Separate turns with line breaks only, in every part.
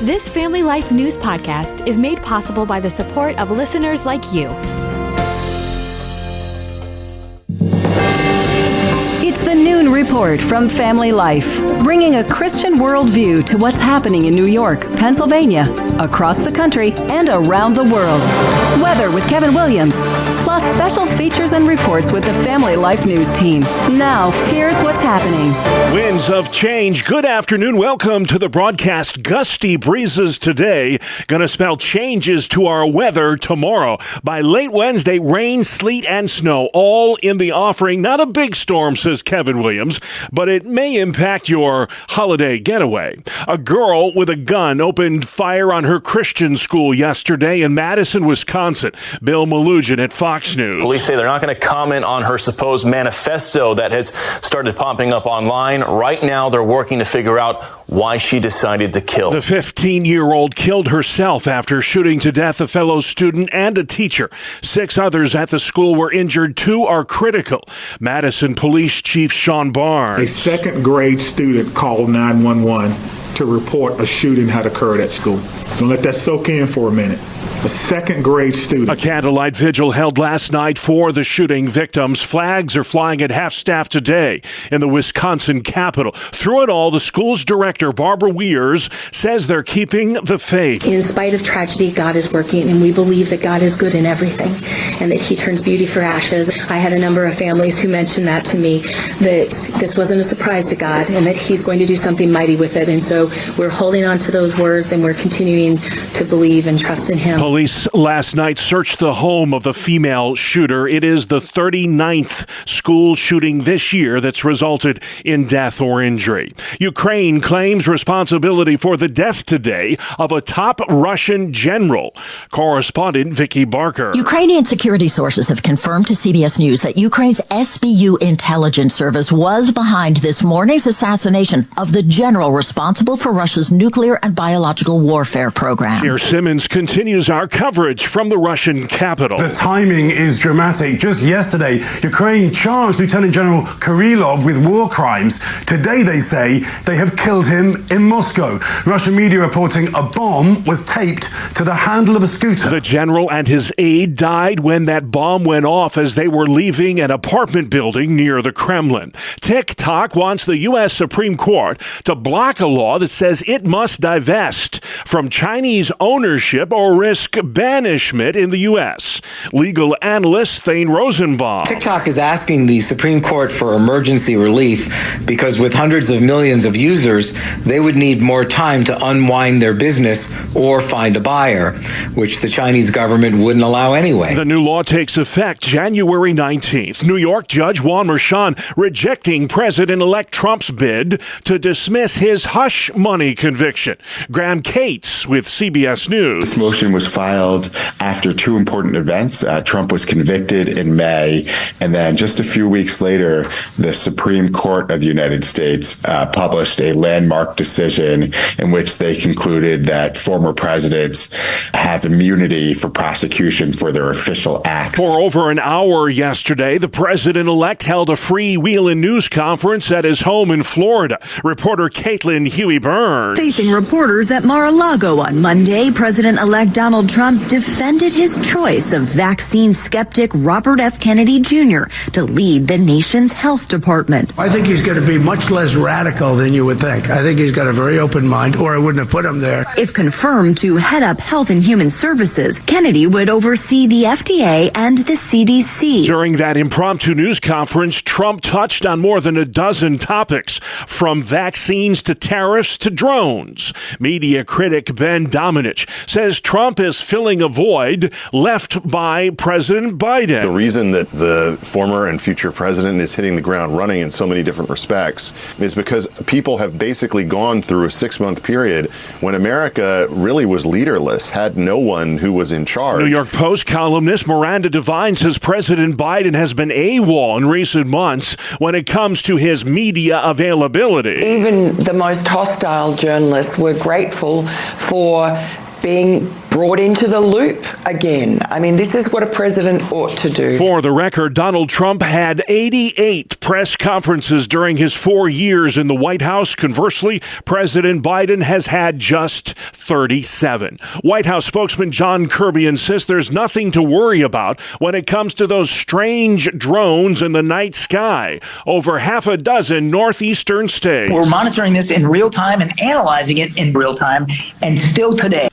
This Family Life News podcast is made possible by the support of listeners like you.
It's the Noon Report from Family Life, bringing a Christian worldview to what's happening in New York, Pennsylvania, across the country, and around the world. Weather with Kevin Williams, plus special features and reports with the Family Life News team. Now, here's what's happening.
Winds of change. Good afternoon. Welcome to the broadcast. Gusty breezes today. Gonna spell changes to our weather tomorrow. By late Wednesday, rain, sleet, and snow all in the offering. Not a big storm, says Kevin Williams, but it may impact your holiday getaway. A girl with a gun opened fire on her Christian school yesterday in Madison, Wisconsin. Bill Malugin at Fox News.
Police say they're not going to comment on her supposed manifesto that has started popping up online. Right now, they're working to figure out why she decided to kill.
The 15-year-old killed herself after shooting to death a fellow student and a teacher. 6 others at the school were injured. 2 are critical. Madison Police Chief Sean Barnes.
A second-grade student called 911 to report a shooting had occurred at school. Don't let that soak in for a minute. A second-grade student.
A candlelight vigil held last night for the shooting victims. Flags are flying at half-staff today in the Wisconsin Capitol. Through it all, the school's director, Barbara Weirs, says they're keeping the faith.
In spite of tragedy, God is working, and we believe that God is good in everything, and that He turns beauty for ashes. I had a number of families who mentioned that to me, that this wasn't a surprise to God, and that He's going to do something mighty with it. And so we're holding on to those words, and we're continuing to believe and trust in Him.
Police last night searched the home of the female shooter. It is the 39th school shooting this year that's resulted in death or injury. Ukraine claims responsibility for the death today of a top Russian general. Correspondent Vicky Barker.
Ukrainian security sources have confirmed to CBS News that Ukraine's SBU intelligence service was behind this morning's assassination of the general responsible for Russia's nuclear and biological warfare program.
Here Simmons continues our coverage from the Russian capital.
The timing is dramatic. Just yesterday, Ukraine charged Lieutenant General Kirillov with war crimes. Today, they say they have killed him in Moscow. Russian media reporting a bomb was taped to the handle of a scooter.
The general and his aide died when that bomb went off as they were leaving an apartment building near the Kremlin. TikTok wants the U.S. Supreme Court to block a law that says it must divest from Chinese ownership or risk banishment in the U.S. Legal analyst Thane Rosenbaum.
TikTok is asking the Supreme Court for emergency relief because with hundreds of millions of users, they would need more time to unwind their business or find a buyer, which the Chinese government wouldn't allow anyway.
The new law takes effect January 19th. New York Judge Juan Merchan rejecting President-elect Trump's bid to dismiss his hush money conviction. Graham Cates with CBS News.
This motion was filed after 2 important events. Trump was convicted in May, and then just a few weeks later, the Supreme Court of the United States published a landmark decision in which they concluded that former presidents have immunity for prosecution for their official acts.
For over an hour yesterday, the president-elect held a freewheeling news conference at his home in Florida. Reporter Caitlin Huey Burns.
Facing reporters at Mar-a-Lago on Monday, President-elect Donald Trump defended his choice of vaccine skeptic Robert F. Kennedy Jr. to lead the nation's health department.
I think he's going to be much less radical than you would think. I think he's got a very open mind, or I wouldn't have put him there.
If confirmed to head up Health and Human Services, Kennedy would oversee the FDA and the CDC.
During that impromptu news conference, Trump touched on more than a dozen topics, from vaccines to tariffs to drones. Media critic Ben Domenech says Trump is filling a void left by President Biden.
The reason that the former and future president is hitting the ground running in so many different respects is because people have basically gone through a 6-month period when America really was leaderless, had no one who was in charge.
New York Post columnist Miranda Devine says President Biden has been AWOL in recent months when it comes to his media availability.
Even the most hostile journalists were grateful for being brought into the loop again. I mean, this is what a president ought to do.
For the record, Donald Trump had 88 press conferences during his 4 years in the White House. Conversely, President Biden has had just 37. White House spokesman John Kirby insists there's nothing to worry about when it comes to those strange drones in the night sky over half a dozen northeastern states.
We're monitoring this in real time and analyzing it in real time. And still today,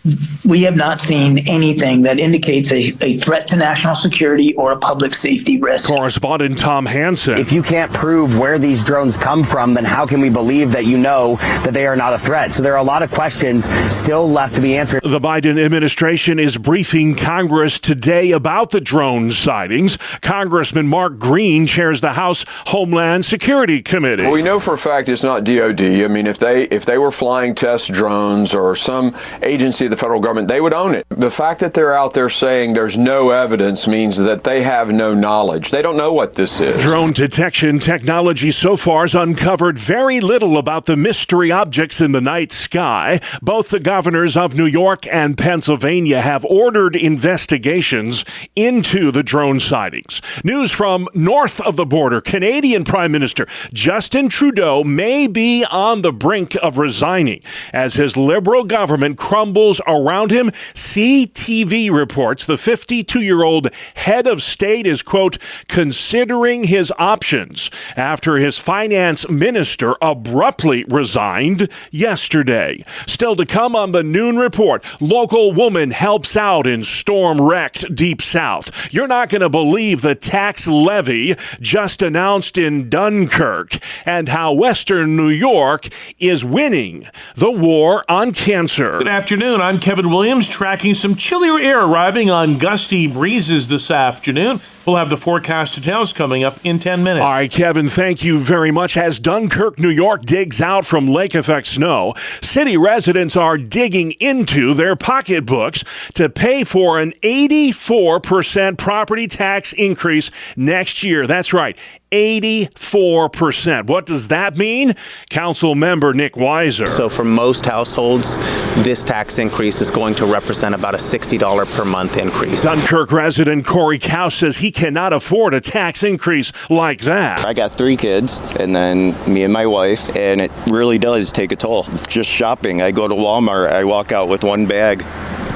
we have not seen anything that indicates a threat to national security or a public safety risk.
Correspondent Tom Hansen.
If you can't prove where these drones come from, then how can we believe that you know that they are not a threat? So there are a lot of questions still left to be answered.
The Biden administration is briefing Congress today about the drone sightings. Congressman Mark Green chairs the House Homeland Security Committee.
Well, we know for a fact it's not DOD. I mean, if they were flying test drones or some agency of the federal government, they would own it. The fact that they're out there saying there's no evidence means that they have no knowledge. They don't know what this is.
Drone detection technology so far has uncovered very little about the mystery objects in the night sky. Both the governors of New York and Pennsylvania have ordered investigations into the drone sightings. News from north of the border. Canadian Prime Minister Justin Trudeau may be on the brink of resigning as his Liberal government crumbles around him. CTV reports the 52-year-old head of state is, quote, considering his options after his finance minister abruptly resigned yesterday. Still to come on the Noon Report, local woman helps out in storm-wrecked Deep South. You're not going to believe the tax levy just announced in Dunkirk and how Western New York is winning the war on cancer.
Good afternoon. I'm Kevin Williams, tracking some chillier air arriving on gusty breezes this afternoon. We'll have the forecast details coming up in 10 minutes.
All right, Kevin, thank you very much. As Dunkirk, New York digs out from lake effect snow, city residents are digging into their pocketbooks to pay for an 84% property tax increase next year. That's right, 84%. What does that mean? Council member Nick Weiser.
So for most households, this tax increase is going to represent about a $60 per month increase.
Dunkirk resident Corey Cow says he cannot afford a tax increase like that.
I got 3 kids and then me and my wife, and it really does take a toll. Just shopping. I go to Walmart, I walk out with 1 bag,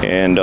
and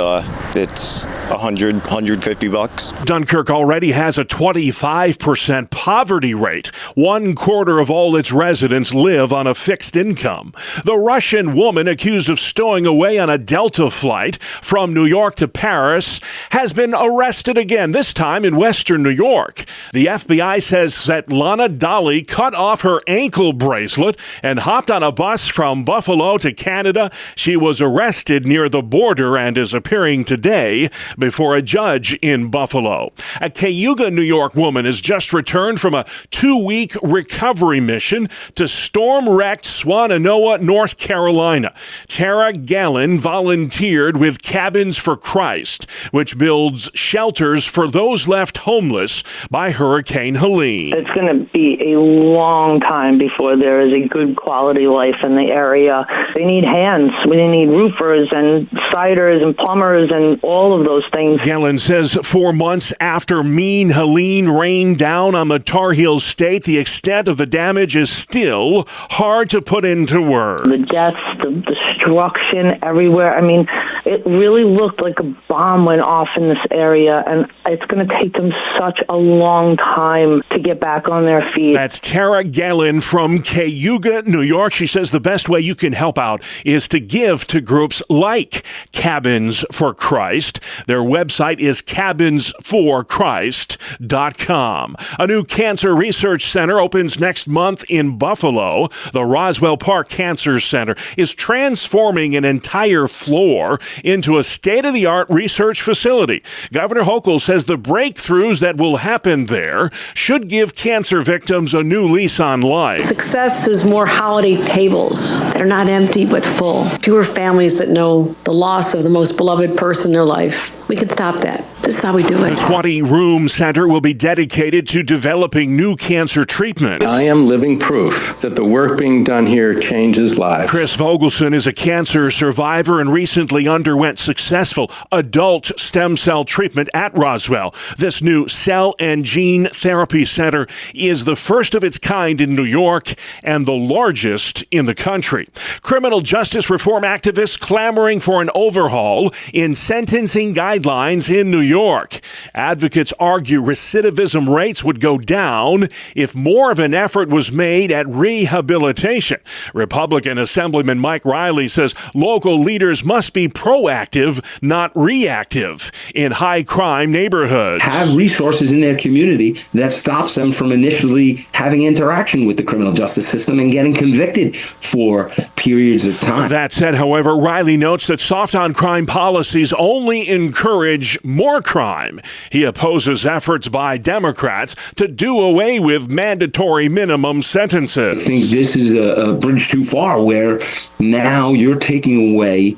it's $150.
Dunkirk already has a 25% poverty rate. 1/4 of all its residents live on a fixed income. The Russian woman accused of stowing away on a Delta flight from New York to Paris has been arrested again, this time in Western New York. The FBI says that Lana Dolly cut off her ankle bracelet and hopped on a bus from Buffalo to Canada. She was arrested near the border and is appearing today before a judge in Buffalo. A Cayuga, New York woman has just returned from a 2-week recovery mission to storm-wrecked Swannanoa, North Carolina. Tara Gallon volunteered with Cabins for Christ, which builds shelters for those left homeless by Hurricane Helene.
It's going to be a long time before there is a good quality life in the area. They need hands. We need roofers and siders and plumbers and all of those things.
Gallon says 4 months after mean Helene rained down on the Tar Heel state, the extent of the damage is still hard to put into words.
The deaths, the destruction everywhere. I mean, it really looked like a bomb went off in this area, and it's going to take them such a long time to get back on their feet.
That's Tara Gallon from Cayuga, New York. She says the best way you can help out is to give to groups like Cabins for Christ. Their website is cabinsforchrist.com. A new cancer research center opens next month in Buffalo. The Roswell Park Cancer Center is transforming an entire floor into a state-of-the-art research facility. Governor Hochul says the breakthroughs that will happen there should give cancer victims a new lease on life.
Success is more holiday tables that are not empty but full. Fewer families that know the loss of the most beloved person in their life. We can stop that. This is how we do it.
The 20-room center will be dedicated to developing new cancer treatments.
I am living proof that the work being done here changes lives.
Chris Vogelson is a cancer survivor and recently underwent successful adult stem cell treatment at Roswell. This new cell and gene therapy center is the first of its kind in New York and the largest in the country. Criminal justice reform activists clamoring for an overhaul in sentencing guidelines in New York. Advocates argue recidivism rates would go down if more of an effort was made at rehabilitation. Republican Assemblyman Mike Riley says local leaders must be proactive, not reactive, in high-crime neighborhoods.
Have resources in their community that stops them from initially having interaction with the criminal justice system and getting convicted for periods of time.
That said, however, Riley notes that soft-on-crime policies only encourage more crime. He opposes efforts by Democrats to do away with mandatory minimum sentences.
I think this is a bridge too far, where now you're taking away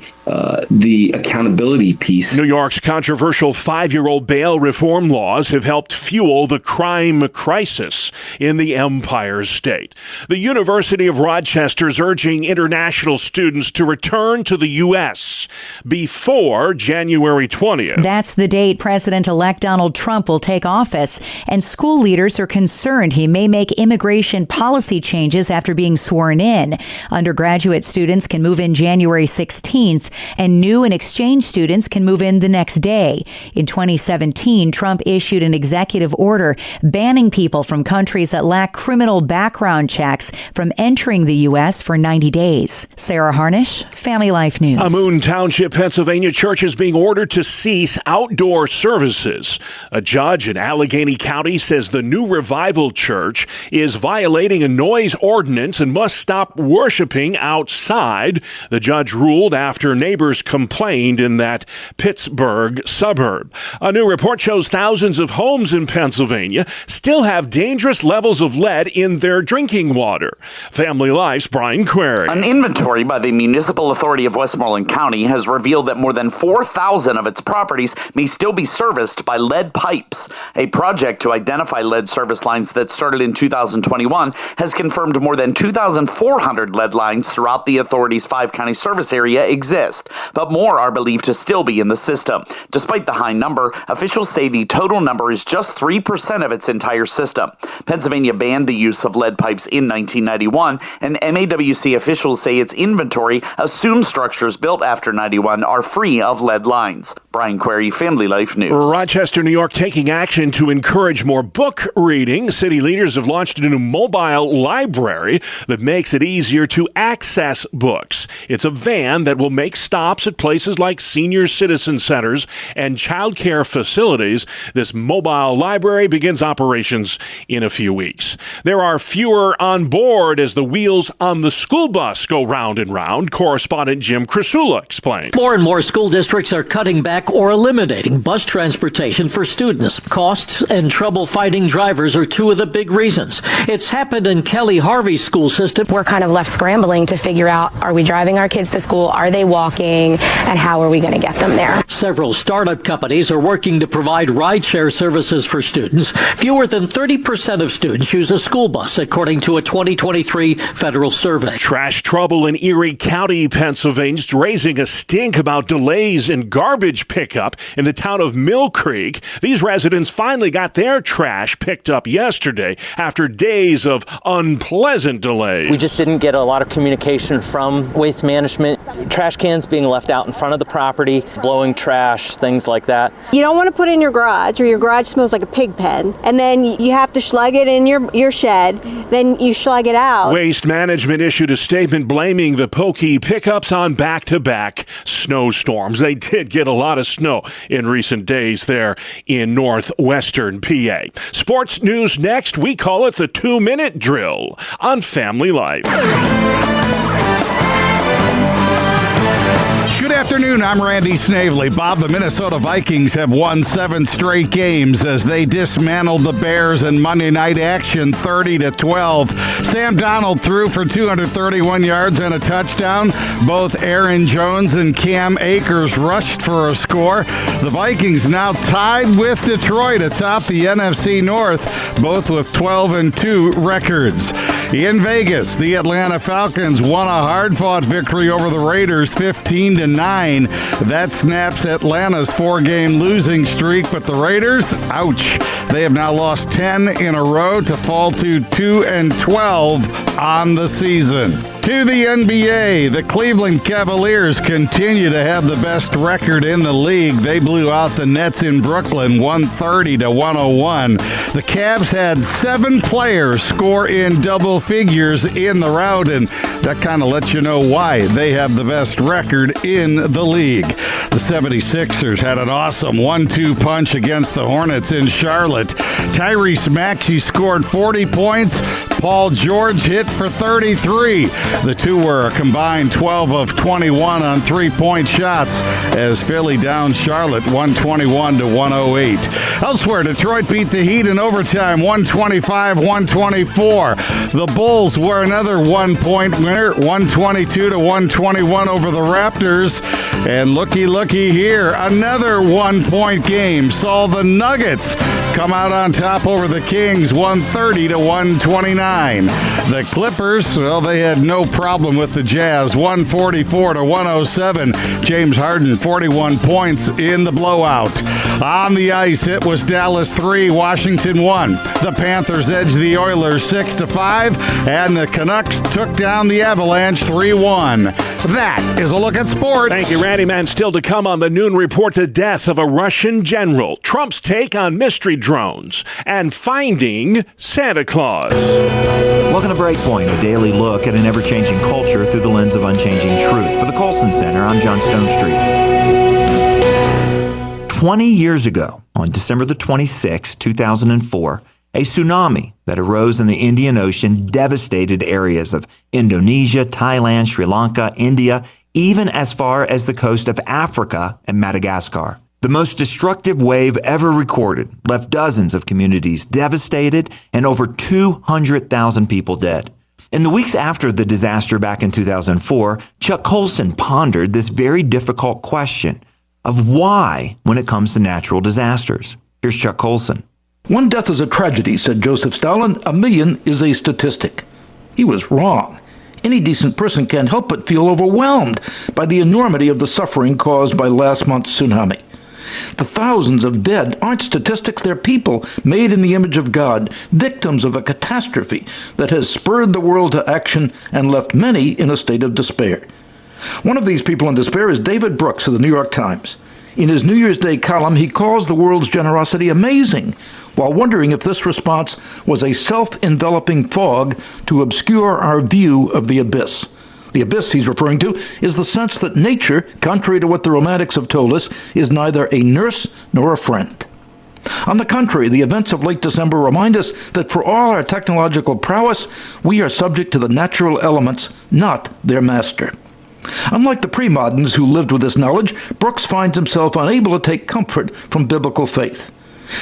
the accountability piece.
New York's controversial 5-year-old bail reform laws have helped fuel the crime crisis in the Empire State. The University of Rochester is urging international students to return to the U.S. before January 20th.
That's the date President-elect Donald Trump will take office, and school leaders are concerned he may make immigration policy changes after being sworn in. Undergraduate students can move in January 16th, and new and exchange students can move in the next day. In 2017, Trump issued an executive order banning people from countries that lack criminal background checks from entering the U.S. for 90 days. Sarah Harnish, Family Life News.
A Moon Township, Pennsylvania church is being ordered to cease outdoor services. A judge in Allegheny County says the New Revival Church is violating a noise ordinance and must stop worshiping outside. The judge ruled after neighbors complained in that Pittsburgh suburb. A new report shows thousands of homes in Pennsylvania still have dangerous levels of lead in their drinking water. Family Life's Brian Query.
An inventory by the Municipal Authority of Westmoreland County has revealed that more than 4,000 of its properties may still be serviced by lead pipes. A project to identify lead service lines that started in 2021 has confirmed more than 2,400 lead lines throughout the authority's 5-county service area exist, but more are believed to still be in the system. Despite the high number, officials say the total number is just 3% of its entire system. Pennsylvania banned the use of lead pipes in 1991, and MAWC officials say its inventory assumes structures built after 91 are free of lead lines. Brian Query, Family Life News.
Rochester, New York, taking action to encourage more book reading. City leaders have launched a new mobile library that makes it easier to access books. It's a van that will make stops at places like senior citizen centers and child care facilities. This mobile library begins operations in a few weeks. There are fewer on board as the wheels on the school bus go round and round. Correspondent Jim Crisula explains.
More and more school districts are cutting back or eliminating bus transportation for students. Costs and trouble finding drivers are two of the big reasons. It's happened in Kelly Harvey's school system.
We're kind of left scrambling to figure out, are we driving our kids to school? Are they walking? And how are we going to get them there?
Several startup companies are working to provide rideshare services for students. Fewer than 30% of students use a school bus, according to a 2023 federal survey.
Trash trouble in Erie County, Pennsylvania, is raising a stink about delays in garbage pickup in the town of Mill Creek. These residents finally got their trash picked up yesterday after days of unpleasant delays.
We just didn't get a lot of communication from Waste Management. Trash cans being left out in front of the property, blowing trash, things like that.
You don't want to put it in your garage, or your garage smells like a pig pen, and then you have to schlug it in your shed, then you schlug it out.
Waste Management issued a statement blaming the pokey pickups on back-to-back snowstorms. They did get a lot of snow in recent days there in northwestern PA. Sports news next. We call it the 2-minute drill on Family Life.
Good afternoon.
afternoon. I'm Randy Snavely. Bob, the Minnesota Vikings have won 7 straight games as they dismantled the Bears in Monday night action 30-12. Sam Darnold threw for 231 yards and a touchdown. Both Aaron Jones and Cam Akers rushed for a score. The Vikings now tied with Detroit atop the NFC North, both with 12-2 records. In Vegas, the Atlanta Falcons won a hard-fought victory over the Raiders 15-9. That snaps Atlanta's 4-game losing streak, but the Raiders, ouch, they have now lost 10 in a row to fall to 2-12 on the season. To the NBA, the Cleveland Cavaliers continue to have the best record in the league. They blew out the Nets in Brooklyn 130-101. The Cavs had 7 players score in double figures in the round, and that kind of lets you know why they have the best record in the league. The 76ers had an awesome 1-2 punch against the Hornets in Charlotte. Tyrese Maxey scored 40 points. Paul George hit for 33. The two were a combined 12 of 21 on three-point shots as Philly downed Charlotte 121-108. Elsewhere, Detroit beat the Heat in overtime 125-124. The Bulls were another 1-point winner 122-121 over the Raptors. And looky here, another 1-point game saw the Nuggets come out on top over the Kings 130-129. The Clippers, well, they had no problem with the Jazz 144-107. James Harden 41 points in the blowout. On the ice, it was Dallas 3, Washington 1. The Panthers edged the Oilers 6-5, and the Canucks took down the Avalanche 3-1. That is a look at sports.
Thank you, Randy. Man, still to come on the noon report, the death of a Russian general, Trump's take on mystery drones, and finding Santa Claus.
Welcome to Breakpoint, a daily look at an ever-changing culture through the lens of unchanging truth. For the Colson Center, I'm John Stone Street. 20 years ago, on December the 26th, 2004, a tsunami that arose in the Indian Ocean devastated areas of Indonesia, Thailand, Sri Lanka, India, even as far as the coast of Africa and Madagascar. The most destructive wave ever recorded left dozens of communities devastated and over 200,000 people dead. In the weeks after the disaster back in 2004, Chuck Colson pondered this very difficult question of why when it comes to natural disasters. Here's Chuck Colson.
One death is a tragedy, said Joseph Stalin. 1 million is a statistic. He was wrong. Any decent person can't help but feel overwhelmed by the enormity of the suffering caused by last month's tsunami. The thousands of dead aren't statistics, they're people made in the image of God, victims of a catastrophe that has spurred the world to action and left many in a state of despair. One of these people in despair is David Brooks of the New York Times. In his New Year's Day column, he calls the world's generosity amazing, while wondering if this response was a self-enveloping fog to obscure our view of the abyss. The abyss he's referring to is the sense that nature, contrary to what the romantics have told us, is neither a nurse nor a friend. On the contrary, the events of late December remind us that for all our technological prowess, we are subject to the natural elements, not their master. Unlike the pre-moderns who lived with this knowledge, Brooks finds himself unable to take comfort from biblical faith.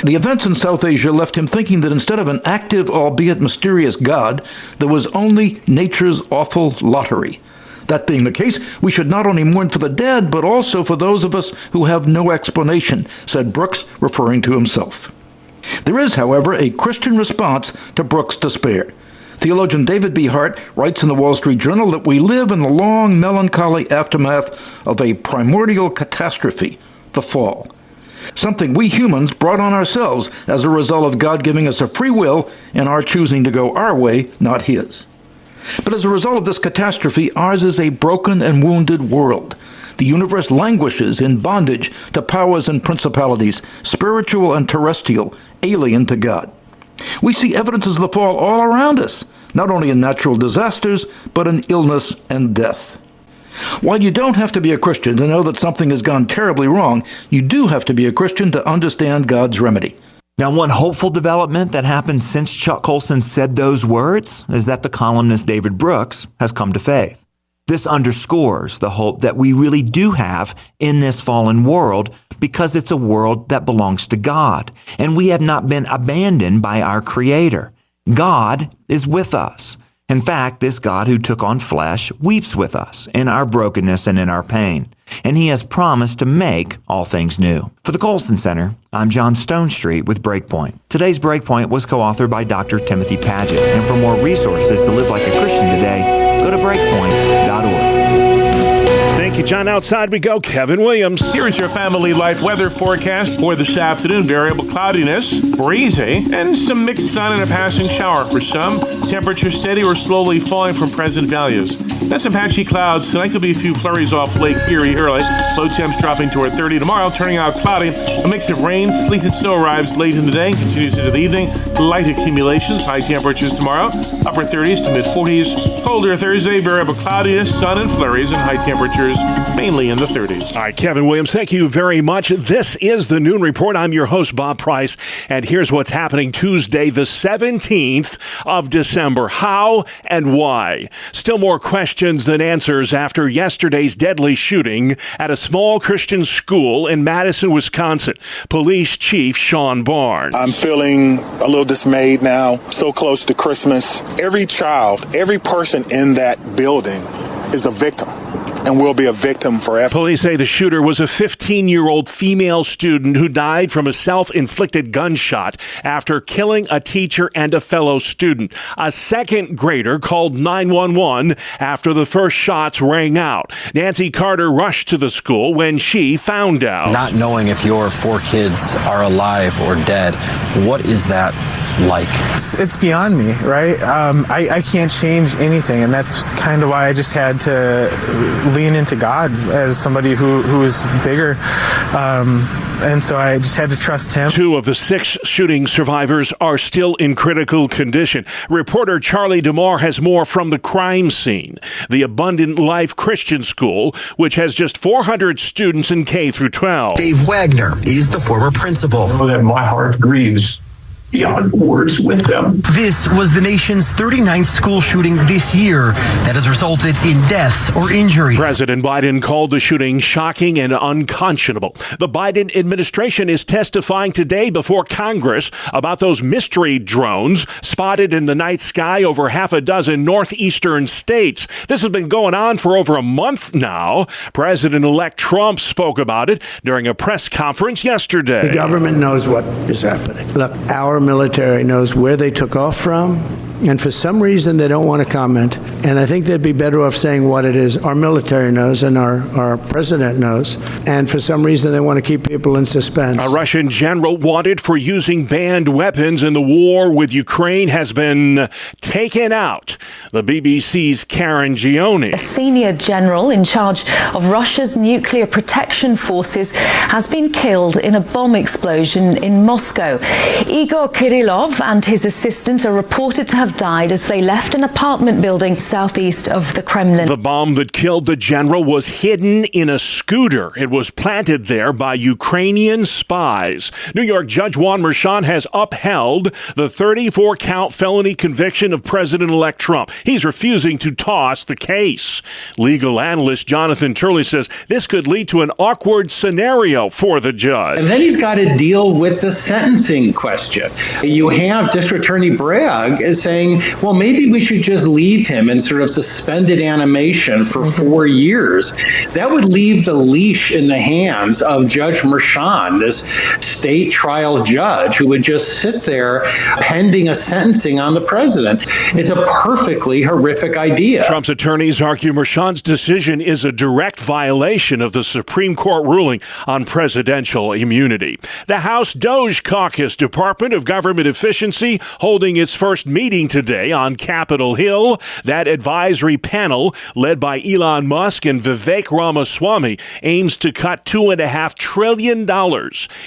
The events in South Asia left him thinking that instead of an active, albeit mysterious God, there was only nature's awful lottery. That being the case, we should not only mourn for the dead, but also for those of us who have no explanation, said Brooks, referring to himself. There is, however, a Christian response to Brooks' despair. Theologian David B. Hart writes in the Wall Street Journal that we live in the long, melancholy aftermath of a primordial catastrophe, the fall. Something we humans brought on ourselves as a result of God giving us a free will and our choosing to go our way, not His. But as a result of this catastrophe, ours is a broken and wounded world. The universe languishes in bondage to powers and principalities, spiritual and terrestrial, alien to God. We see evidences of the fall all around us, not only in natural disasters, but in illness and death. While you don't have to be a Christian to know that something has gone terribly wrong, you do have to be a Christian to understand God's remedy.
Now, one hopeful development that happened since Chuck Colson said those words is that the columnist David Brooks has come to faith. This underscores the hope that we really do have in this fallen world, because it's a world that belongs to God, and we have not been abandoned by our Creator. God is with us. In fact, this God who took on flesh weeps with us in our brokenness and in our pain, and He has promised to make all things new. For the Colson Center, I'm John Stonestreet with Breakpoint. Today's Breakpoint was co-authored by Dr. Timothy Paget, and for more resources to live like a Christian today, go to breakpoint.org.
Thank you, John. Outside we go. Kevin Williams.
Here's your family life weather forecast for this afternoon. Variable cloudiness, breezy, and some mixed sun and a passing shower for some. Temperature steady or slowly falling from present values. Then some patchy clouds. Tonight there'll be a few flurries off Lake Erie early. Low temps dropping toward 30 tomorrow, turning out cloudy. A mix of rain, sleet, and snow arrives late in the day and continues into the evening. Light accumulations, high temperatures tomorrow, upper 30s to mid-40s. Colder Thursday, variable cloudiness, sun and flurries, and high temperatures mainly in the 30s.
All right, Kevin Williams, thank you very much. This is the Noon Report. I'm your host, Bob Price, and here's what's happening Tuesday, the 17th of December. How and why? Still more questions than answers after yesterday's deadly shooting at a small Christian school in Madison, Wisconsin. Police Chief Sean Barnes.
I'm feeling a little dismayed now, so close to Christmas. Every child, every person in that building is a victim and will be a victim forever.
Police say the shooter was a 15-year-old female student who died from a self-inflicted gunshot after killing a teacher and a fellow student. A second grader called 911 after the first shots rang out. Nancy Carter rushed to the school when she found out.
Not knowing if your 4 kids are alive or dead, what is that like?
It's beyond me, right? I can't change anything, and that's kind of why I just had to lean into God as somebody who is bigger, and so I just had to trust Him.
2 of the 6 shooting survivors are still in critical condition. Reporter Charlie DeMar has more from the crime scene. The Abundant Life Christian School, which has just 400 students in K through 12.
Dave Wagner is the former principal.
I know that my heart grieves beyond words with them.
This was the nation's 39th school shooting this year that has resulted in deaths or injuries.
President Biden called the shooting shocking and unconscionable. The Biden administration is testifying today before Congress about those mystery drones spotted in the night sky over half a dozen northeastern states. This has been going on for over a month now. President-elect Trump spoke about it during a press conference yesterday.
The government knows what is happening. Look, our military knows where they took off from, and for some reason they don't want to comment. And I think they'd be better off saying what it is. Our military knows, and our president knows, and for some reason they want to keep people in suspense.
A Russian general wanted for using banned weapons in the war with Ukraine has been taken out. The BBC's Karen Gioni.
A senior general in charge of Russia's nuclear protection forces has been killed in a bomb explosion in Moscow. Igor Kirillov and his assistant are reported to have died as they left an apartment building southeast of the Kremlin.
The bomb that killed the general was hidden in a scooter. It was planted there by Ukrainian spies. New York Judge Juan Merchan has upheld the 34-count felony conviction of President-elect Trump. He's refusing to toss the case. Legal analyst Jonathan Turley says this could lead to an awkward scenario for the judge.
And then he's got to deal with the sentencing question. You have District Attorney Bragg is saying, well, maybe we should just leave him in sort of suspended animation for 4 years. That would leave the leash in the hands of Judge Merchan, this state trial judge who would just sit there pending a sentencing on the president. It's a perfectly horrific idea.
Trump's attorneys argue Merchan's decision is a direct violation of the Supreme Court ruling on presidential immunity. The House DOJ Caucus, Department of Government Efficiency, holding its first meeting today on Capitol Hill. That advisory panel, led by Elon Musk and Vivek Ramaswamy, aims to cut $2.5 trillion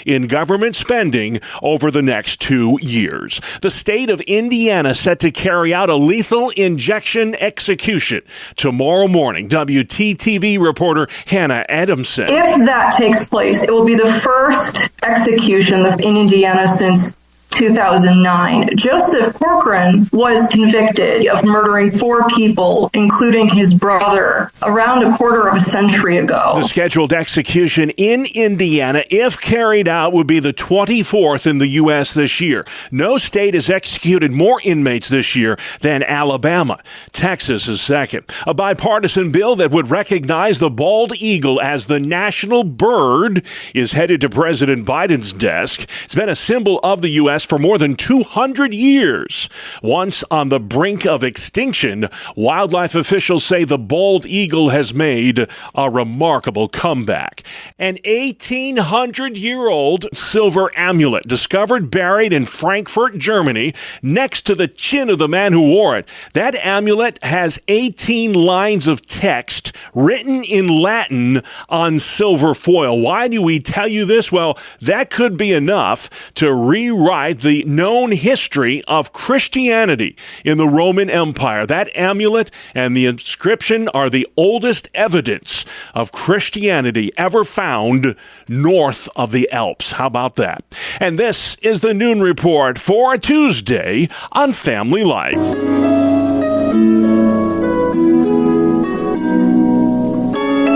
in government spending over the next 2 years. The state of Indiana set to carry out a lethal injection execution tomorrow morning. WTTV reporter Hannah Adamson.
If that takes place, it will be the first execution in Indiana since
2009. Joseph Corcoran was convicted of murdering 4 people, including his brother, around a quarter of a century ago.
The scheduled execution in Indiana, if carried out, would be the 24th in the U.S. this year. No state has executed more inmates this year than Alabama. Texas is second. A bipartisan bill that would recognize the bald eagle as the national bird is headed to President Biden's desk. It's been a symbol of the U.S. for more than 200 years. Once on the brink of extinction, wildlife officials say the bald eagle has made a remarkable comeback. An 1,800-year-old silver amulet discovered buried in Frankfurt, Germany, next to the chin of the man who wore it. That amulet has 18 lines of text written in Latin on silver foil. Why do we tell you this? Well, that could be enough to rewrite the known history of Christianity in the Roman Empire. That amulet and the inscription are the oldest evidence of Christianity ever found north of the Alps. How about that? And this is the Noon Report for a Tuesday on Family Life.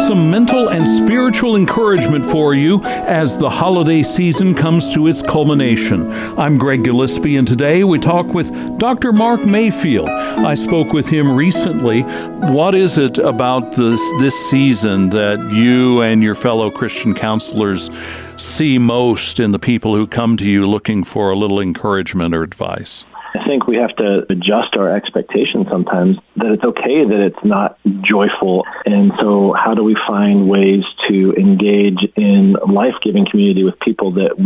Some mental and spiritual encouragement for you as the holiday season comes to its culmination. I'm Greg Gillespie, and today we talk with Dr. Mark Mayfield. I spoke with him recently. What is it about this season that you and your fellow Christian counselors see most in the people who come to you looking for a little encouragement or advice?
I think we have to adjust our expectations sometimes that it's okay that it's not joyful. And so how do we find ways to engage in life-giving community with people that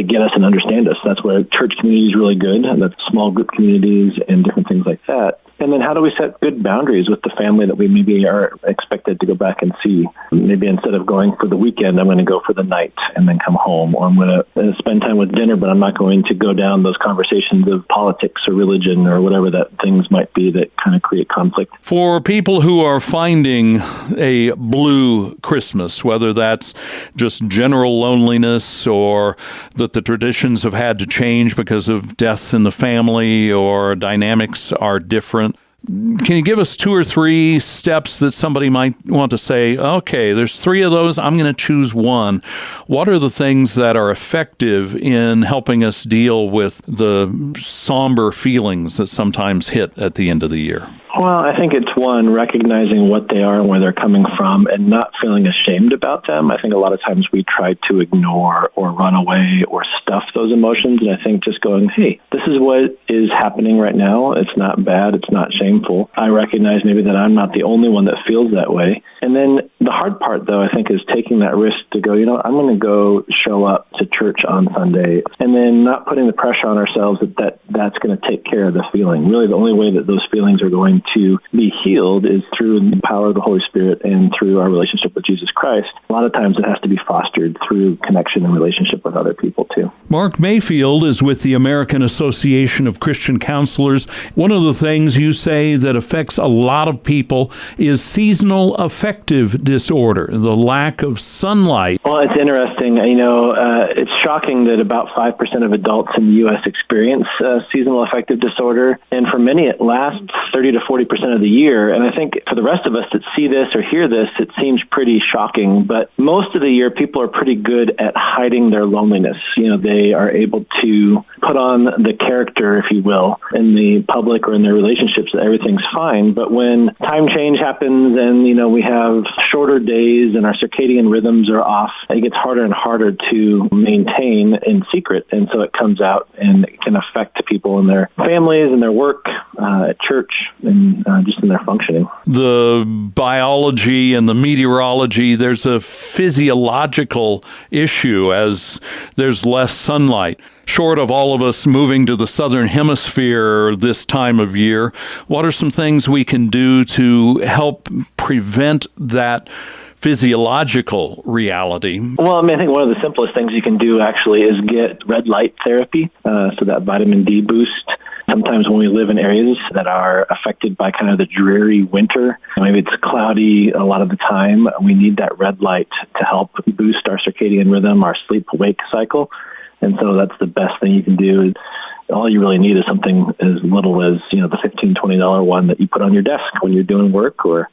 get us and understand us? That's where church community is really good, and that's small group communities and different things like that. And then how do we set good boundaries with the family that we maybe are expected to go back and see? Maybe instead of going for the weekend, I'm going to go for the night and then come home. Or I'm going to spend time with dinner, but I'm not going to go down those conversations of politics or religion or whatever that things might be that kind of create conflict.
For people who are finding a blue Christmas, whether that's just general loneliness or that the traditions have had to change because of deaths in the family or dynamics are different, can you give us 2 or 3 steps that somebody might want to say, okay, there's 3 of those, I'm going to choose one. What are the things that are effective in helping us deal with the somber feelings that sometimes hit at the end of the year?
Well, I think it's one, recognizing what they are and where they're coming from and not feeling ashamed about them. I think a lot of times we try to ignore or run away or stuff those emotions. And I think just going, hey, this is what is happening right now. It's not bad. It's not shameful. I recognize maybe that I'm not the only one that feels that way. And then the hard part, though, I think, is taking that risk to go, I'm going to go show up to church on Sunday, and then not putting the pressure on ourselves that's going to take care of the feeling. Really, the only way that those feelings are going to be healed is through the power of the Holy Spirit and through our relationship with Jesus Christ. A lot of times it has to be fostered through connection and relationship with other people, too.
Mark Mayfield is with the American Association of Christian Counselors. One of the things you say that affects a lot of people is seasonal affective disorder, the lack of sunlight.
Well, it's interesting. It's shocking that about 5% of adults in the U.S. experience seasonal affective disorder, and for many it lasts 30 to 40% of the year. And I think for the rest of us that see this or hear this, it seems pretty shocking. But most of the year, people are pretty good at hiding their loneliness. They are able to put on the character, if you will, in the public or in their relationships that everything's fine. But when time change happens and, we have shorter days and our circadian rhythms are off, it gets harder and harder to maintain in secret. And so it comes out and it can affect people in their families and their work, at church, and just in their functioning.
The biology and the meteorology, there's a physiological issue as there's less sunlight. Short of all of us moving to the southern hemisphere this time of year, what are some things we can do to help prevent that physiological reality?
Well, I think one of the simplest things you can do actually is get red light therapy, so that vitamin D boost. Sometimes when we live in areas that are affected by kind of the dreary winter, maybe it's cloudy a lot of the time, we need that red light to help boost our circadian rhythm, our sleep-wake cycle. And so that's the best thing you can do. All you really need is something as little as, the $15, $20 one that you put on your desk when you're doing work, or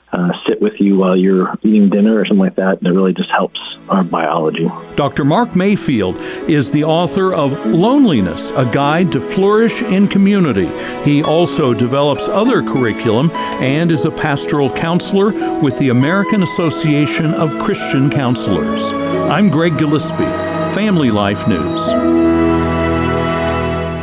sit with you while you're eating dinner or something like that. And it really just helps our biology.
Dr. Mark Mayfield is the author of Loneliness, A Guide to Flourish in Community. He also develops other curriculum and is a pastoral counselor with the American Association of Christian Counselors. I'm Greg Gillespie, Family Life News.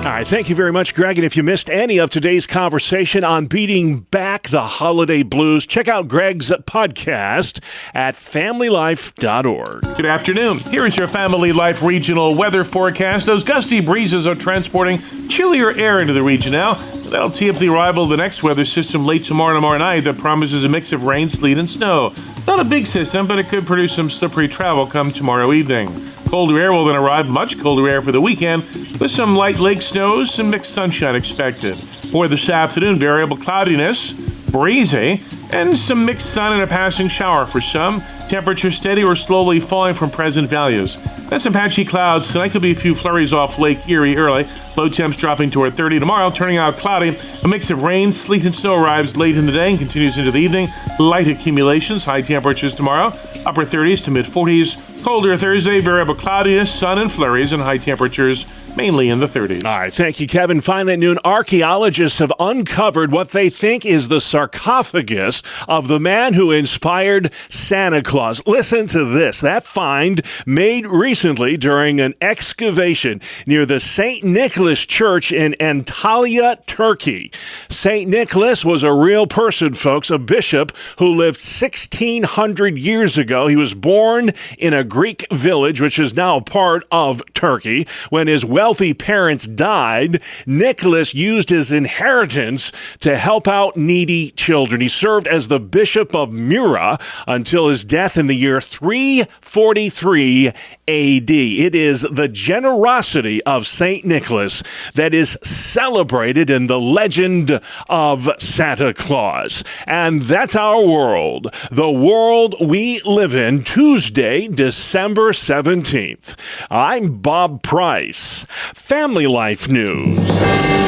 All right, thank you very much, Greg. And if you missed any of today's conversation on beating back the holiday blues, check out Greg's podcast at familylife.org.
Good afternoon. Here is your Family Life regional weather forecast. Those gusty breezes are transporting chillier air into the region now. That'll tee up the arrival of the next weather system late tomorrow night that promises a mix of rain, sleet, and snow. Not a big system, but it could produce some slippery travel come tomorrow evening. Colder air will then arrive, much colder air for the weekend, with some light lake snows and mixed sunshine expected. For this afternoon, variable cloudiness, breezy, and some mixed sun and a passing shower for some. Temperature steady or slowly falling from present values. Then some patchy clouds. Tonight could be a few flurries off Lake Erie early. Low temps dropping toward 30 tomorrow, turning out cloudy. A mix of rain, sleet, and snow arrives late in the day and continues into the evening. Light accumulations, high temperatures tomorrow, upper 30s to mid 40s. Colder Thursday, variable cloudiness, sun and flurries, and high temperatures mainly in the 30s.
All right, thank you, Kevin. Finally at noon, archaeologists have uncovered what they think is the sarcophagus of the man who inspired Santa Claus. Listen to this. That find made recently during an excavation near the St. Nicholas Church in Antalya, Turkey. St. Nicholas was a real person, folks, a bishop who lived 1,600 years ago. He was born in a Greek village, which is now part of Turkey. When his wealthy parents died, Nicholas used his inheritance to help out needy children. He served as the Bishop of Myra until his death in the year 343 AD. It is the generosity of St. Nicholas that is celebrated in the legend of Santa Claus. And that's our world, the world we live in, Tuesday, December 17th. I'm Bob Price. Family Life News.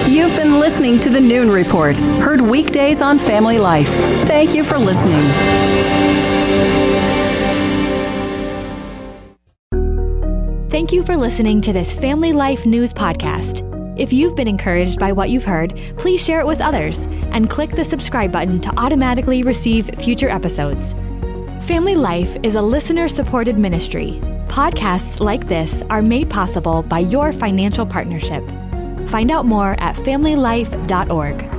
You've been listening to the Noon Report, heard weekdays on Family Life. Thank you for listening.
Thank you for listening to this Family Life News podcast. If you've been encouraged by what you've heard, please share it with others and click the subscribe button to automatically receive future episodes. Family Life is a listener-supported ministry. Podcasts like this are made possible by your financial partnership. Find out more at familylife.org.